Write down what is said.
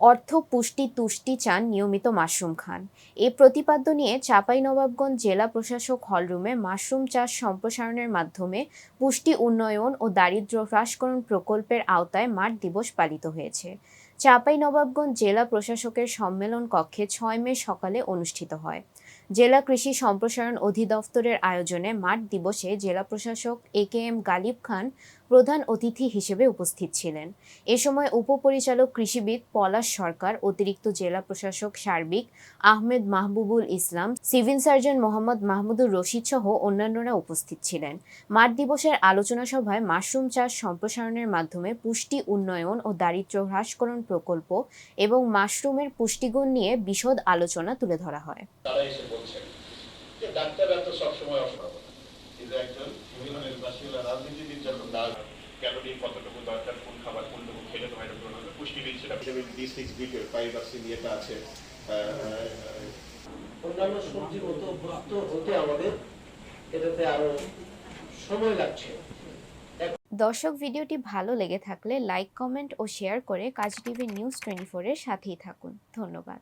অর্থ পুষ্টি তুষ্টি চান নিয়মিত মাশরুম খান। এই প্রতিপাদ্য নিয়ে চাঁপাইনবাবগঞ্জ জেলা প্রশাসক হলরুমে মাশরুম চাষ সম্প্রসারণের মাধ্যমে পুষ্টি উন্নয়ন ও দারিদ্র্য হ্রাসকরণ প্রকল্পের আওতায় মাঠ দিবস পালিত হয়েছে। চাঁপাইনবাবগঞ্জ জেলা প্রশাসকের সম্মেলন কক্ষে ৬ মে সকালে অনুষ্ঠিত হয়। জেলা কৃষি সম্প্রসারণ অধিদপ্তরের আয়োজনে মাঠ দিবসে জেলা প্রশাসক AKM গালিব খান প্রধান অতিথি হিসেবে উপস্থিত ছিলেন। এ সময় উপপরিচালক কৃষিবিদ পলাশ সরকার, অতিরিক্ত জেলা প্রশাসক সার্বিক আহমেদ মাহবুবুল ইসলাম, সিভিল সার্জন মোহাম্মদ মাহমুদুর রশিদ সহ অন্যান্যরা উপস্থিত ছিলেন। মাঠ দিবসের আলোচনা সভায় মাশরুম চাষ সম্প্রসারণের মাধ্যমে পুষ্টি উন্নয়ন ও দারিদ্র্য হ্রাসকরণ প্রকল্প এবং মাশরুমের পুষ্টিগুণ নিয়ে বিশদ আলোচনা তুলে ধরা হয়। তারা এসে বলছেন যে ডাক্তাররা তো সবসময় অসম্ভব, কিন্তু একজন রাজনীতিবিদ যখন ক্যালোরি কতটুকু দরকার, কোন খাবার কোনটুকু খেলে তোমার পুষ্টিবিদ সেটা vitamin B6 B12 fibre C এটা আছে। অন্যান্য সবজির মতো অভ্যস্ত হতে আমাদের এটাতে আরো সময় লাগছে। দর্শক, ভিডিওটি ভালো লেগে থাকলে লাইক, কমেন্ট ও শেয়ার করে কাজ টিভি নিউজ 24 এর সাথেই থাকুন। ধন্যবাদ।